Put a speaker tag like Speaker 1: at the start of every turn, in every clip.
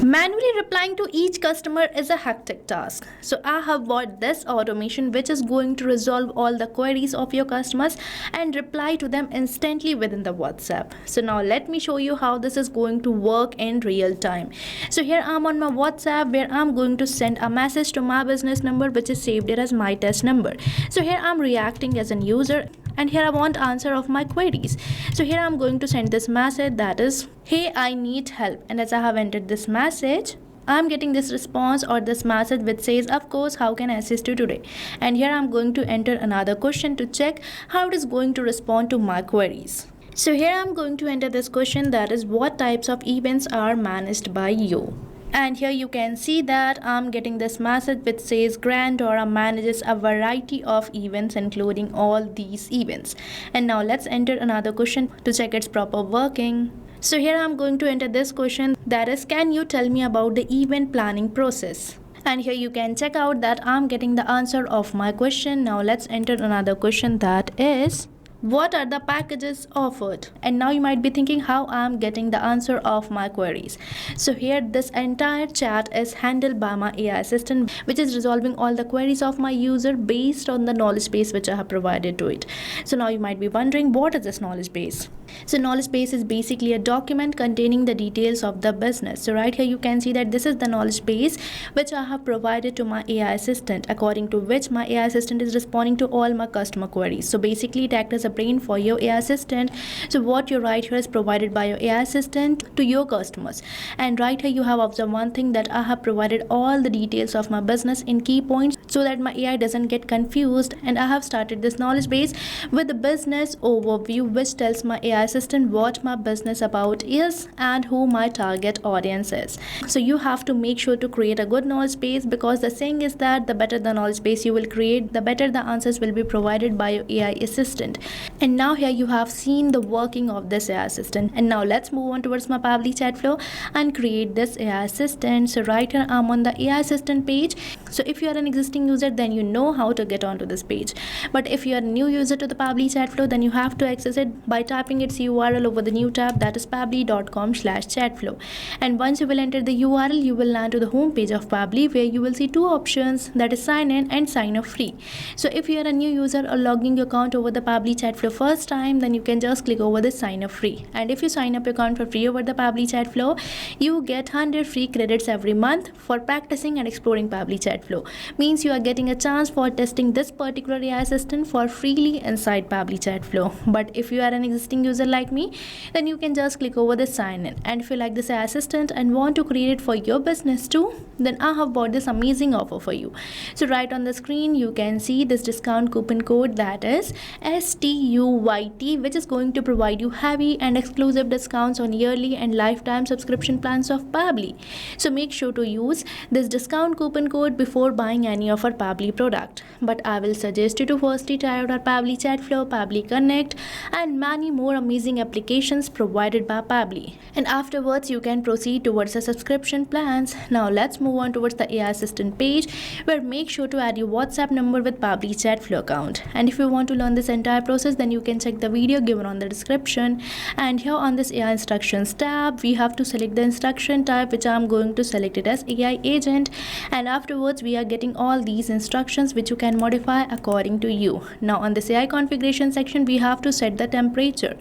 Speaker 1: Manually replying to each customer is a hectic task. So I have bought this automation which is going to resolve all the queries of your customers and reply to them instantly within the WhatsApp. So now let me show you how this is going to work in real time. So here I'm on my WhatsApp where I'm going to send a message to my business number which is saved here as my test number. So here I'm reacting as a user and here I want answer of my queries. So here I'm going to send this message that is, hey, I need help. And as I have entered this message, I'm getting this response or this message which says, of course, how can I assist you today? And here I'm going to enter another question to check how it is going to respond to my queries. So here I'm going to enter this question that is, what types of events are managed by you? And here you can see that I'm getting this message which says Grandora manages a variety of events including all these events. And now let's enter another question to check its proper working. So here I'm going to enter this question that is, can you tell me about the event planning process? And here you can check out that I'm getting the answer of my question. Now let's enter another question that is, what are the packages offered? And now you might be thinking how I'm getting the answer of my queries. So here this entire chat is handled by my AI assistant which is resolving all the queries of my user based on the knowledge base which I have provided to it. So now you might be wondering, what is this knowledge base? So knowledge base is basically a document containing the details of the business. So right here you can see that this is the knowledge base which I have provided to my AI assistant, according to which my AI assistant is responding to all my customer queries. So basically it acts as a brain for your AI assistant. So what you write here is provided by your AI assistant to your customers. And right here you have observed one thing, that I have provided all the details of my business in key points so that my AI doesn't get confused. And I have started this knowledge base with the business overview which tells my AI assistant what my business about is and who my target audience is. So you have to make sure to create a good knowledge base, because the saying is that the better the knowledge base you will create, the better the answers will be provided by your AI assistant. And now here you have seen the working of this AI assistant. And now let's move on towards my Pabbly Chatflow and create this AI assistant. So right here I'm on the AI assistant page. So if you are an existing user, then you know how to get onto this page. But if you are a new user to the Pabbly Chatflow, then you have to access it by typing its URL over the new tab, that is pabbly.com/chatflow. And once you will enter the URL, you will land to the home page of Pabbly where you will see two options, that is sign in and sign up free. So if you are a new user or logging your account over the Pabbly Chatflow first time, then you can just click over the sign up free. And if you sign up your account for free over the Pabbly Chatflow, you get 100 free credits every month for practicing and exploring Pabbly Chatflow. Means you are getting a chance for testing this particular AI assistant for freely inside Pabbly Chatflow. But if you are an existing user like me, then you can just click over the sign in. And if you like this AI assistant and want to create it for your business too, then I have bought this amazing offer for you. So right on the screen you can see this discount coupon code, that is STUYT, which is going to provide you heavy and exclusive discounts on yearly and lifetime subscription plans of Pabbly. So make sure to use this discount coupon code before buying any of our Pabbly product. But I will suggest you to firstly try out our Pabbly Chatflow, Pabbly Connect and many more amazing applications provided by Pabbly. And afterwards you can proceed towards the subscription plans. Now let's move on towards the AI assistant page, where make sure to add your WhatsApp number with Pabbly Chatflow account. And if you want to learn this entire process, then you can check the video given on the description. And here on this AI instructions tab, we have to select the instruction type, which I'm going to select it as AI agent. And afterwards we are getting all these instructions which you can modify according to you. Now on this AI configuration section, we have to set the temperature.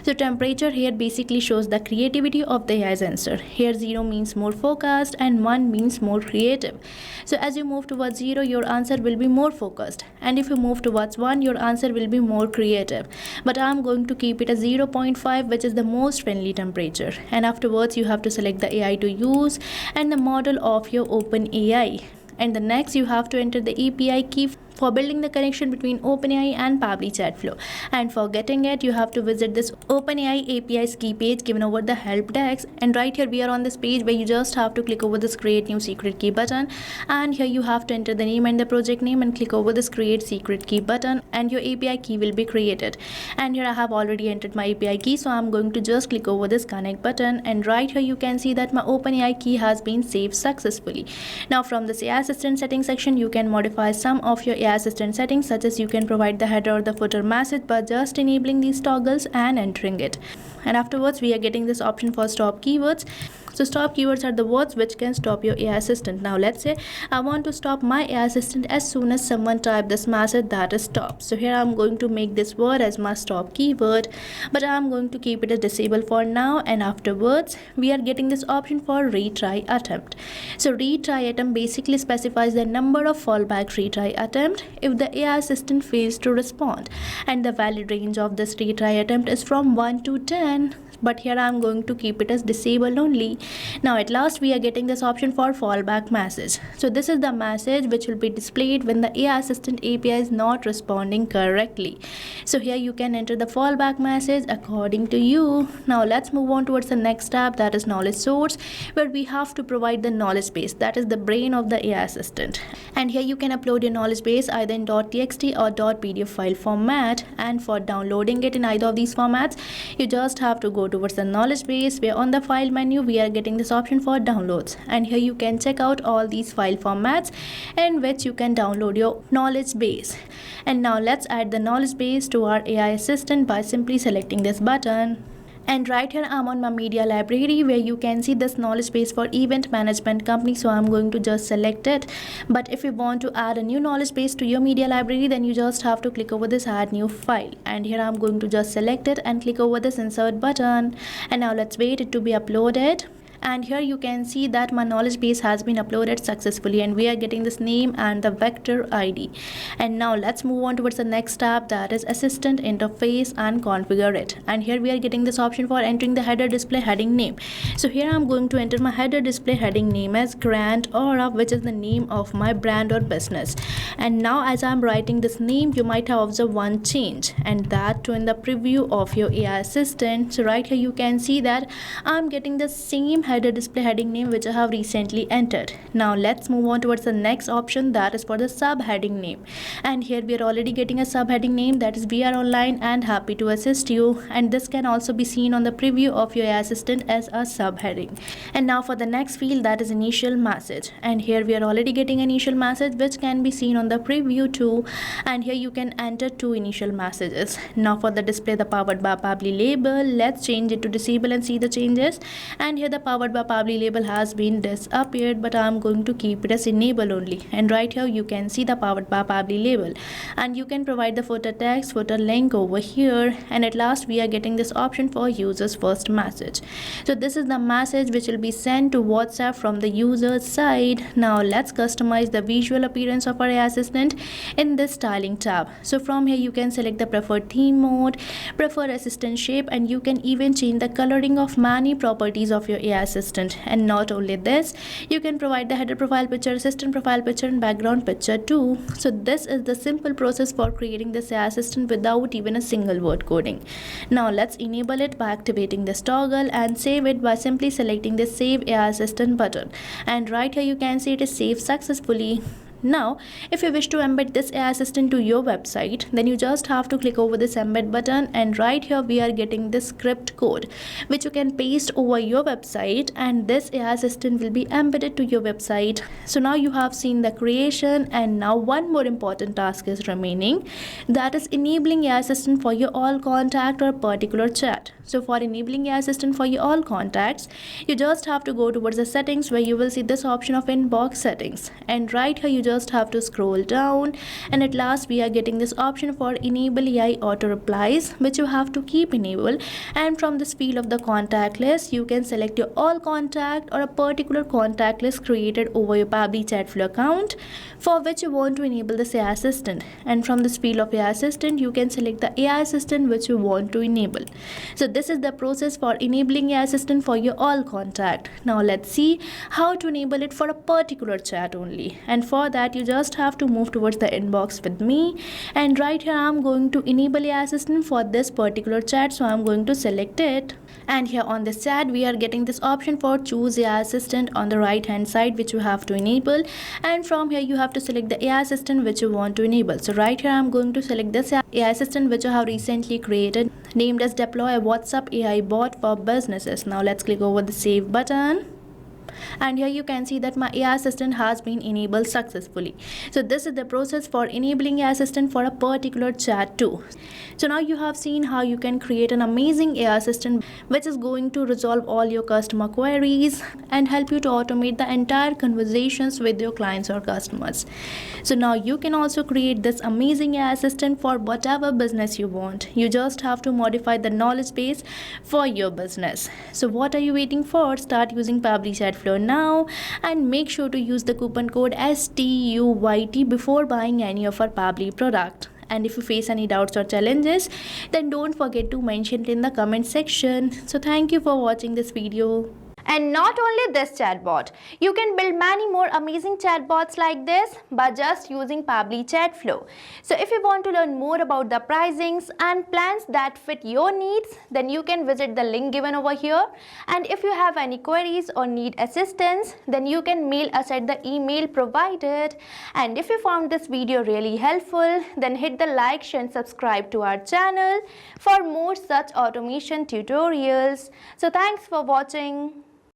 Speaker 1: So temperature here basically shows the creativity of the AI's answer. Here 0 means more focused and 1 means more creative. So as you move towards 0, your answer will be more focused, and if you move towards 1, your answer will be more creative. But I'm going to keep it as 0.5, which is the most friendly temperature. And afterwards you have to select the AI to use and the model of your OpenAI. And the next you have to enter the API key for building the connection between OpenAI and Pabbly Chatflow. And for getting it, you have to visit this OpenAI API's key page given over the help desk. And right here we are on this page where you just have to click over this create new secret key button, and here you have to enter the name and the project name and click over this create secret key button, and your API key will be created. And here I have already entered my API key, so I'm going to just click over this connect button, and right here you can see that my OpenAI key has been saved successfully. Now from this AI assistant settings section, you can modify some of your AI assistant settings, such as you can provide the header or the footer message by just enabling these toggles and entering it. And afterwards we are getting this option for stop keywords. So stop keywords are the words which can stop your AI assistant. Now let's say I want to stop my AI assistant as soon as someone type this message that is stop. So here I'm going to make this word as my stop keyword, but I'm going to keep it as disabled for now, and afterwards we are getting this option for retry attempt. So retry attempt basically specifies the number of fallback retry attempt if the AI assistant fails to respond, and the valid range of this retry attempt is from 1 to 10, but here I'm going to keep it as disabled only. Now at last we are getting this option for fallback message. So this is the message which will be displayed when the AI assistant API is not responding correctly. So here you can enter the fallback message according to you. Now let's move on towards the next step, that is knowledge source, where we have to provide the knowledge base, that is the brain of the AI assistant. And here you can upload your knowledge base either in .txt or .pdf file format, and for downloading it in either of these formats you just have to go towards the knowledge base, where on the file menu we are getting this option for downloads, and here you can check out all these file formats in which you can download your knowledge base. And now let's add the knowledge base to our AI assistant by simply selecting this button. And right here I'm on my media library, where you can see this knowledge base for event management company, so I'm going to just select it. But if you want to add a new knowledge base to your media library, then you just have to click over this add new file, and here I'm going to just select it and click over this insert button. And now let's wait it to be uploaded. And here you can see that my knowledge base has been uploaded successfully, and we are getting this name and the vector ID. And now let's move on towards the next tab, that is assistant interface, and configure it. And here we are getting this option for entering the header display heading name. So here I'm going to enter my header display heading name as Grand Aura, which is the name of my brand or business. And now as I'm writing this name, you might have observed one change, and that too in the preview of your AI assistant. So right here you can see that I'm getting the same header display heading name which I have recently entered. Now let's move on towards the next option, that is for the subheading name. And here we are already getting a subheading name, that is we are online and happy to assist you, and this can also be seen on the preview of your AI assistant as a subheading. And now for the next field, that is initial message, and here we are already getting initial message which can be seen on the preview too, and here you can enter 2 initial messages. Now for the display the powered by Pabbly label, let's change it to disable and see the changes. And here the powered by Pabbly label has been disappeared, but I'm going to keep it as enable only. And right here you can see the powered by Pabbly label, and you can provide the footer text, footer link over here. And at last we are getting this option for users first message. So this is the message which will be sent to WhatsApp from the user's side. Now let's customize the visual appearance of our AI assistant in this styling tab. So from here you can select the preferred theme mode, preferred assistant shape, and you can even change the coloring of many properties of your AI assistant. And not only this, you can provide the header profile picture, assistant profile picture, and background picture too. So this is the simple process for creating this AI assistant without even a single word coding. Now let's enable it by activating this toggle, and save it by simply selecting the save AI assistant button. And right here you can see it is saved successfully. Now, if you wish to embed this AI assistant to your website, then you just have to click over this embed button, and right here we are getting this script code which you can paste over your website, and this AI assistant will be embedded to your website. So now you have seen the creation, and now one more important task is remaining, that is enabling AI assistant for your all contact or particular chat. So for enabling AI assistant for your all contacts, you just have to go towards the settings, where you will see this option of inbox settings, and right here you just have to scroll down, and at last we are getting this option for enable AI auto replies, which you have to keep enabled. And from this field of the contact list, you can select your all contact or a particular contact list created over your Pabbly Chatflow account for which you want to enable this AI assistant. And from this field of AI assistant, you can select the AI assistant which you want to enable. So this is the process for enabling AI assistant for your all contact. Now let's see how to enable it for a particular chat only. And for that you just have to move towards the inbox with me, and right here I'm going to enable AI assistant for this particular chat, so I'm going to select it. And here on this chat we are getting this option for choose AI assistant on the right hand side, which you have to enable. And from here you have to select the AI assistant which you want to enable. So right here I'm going to select this AI assistant which I have recently created, named as deploy a WhatsApp AI bot for businesses. Now let's click over the save button. and here you can see that my AI assistant has been enabled successfully. So this is the process for enabling AI assistant for a particular chat too. So now you have seen how you can create an amazing AI assistant which is going to resolve all your customer queries and help you to automate the entire conversations with your clients or customers. So now you can also create this amazing AI assistant for whatever business you want. You just have to modify the knowledge base for your business. So what are you waiting for? Start using Pabbly Chatflow now and make sure to use the coupon code STUYT before buying any of our Pabbly product. And if you face any doubts or challenges, then don't forget to mention it in the comment section. So thank you for watching this video.
Speaker 2: And not only this chatbot, you can build many more amazing chatbots like this by just using Pabbly Chatflow. So if you want to learn more about the pricings and plans that fit your needs, then you can visit the link given over here. And if you have any queries or need assistance, then you can mail us at the email provided. And if you found this video really helpful, then hit the like, share and subscribe to our channel for more such automation tutorials. So thanks for watching.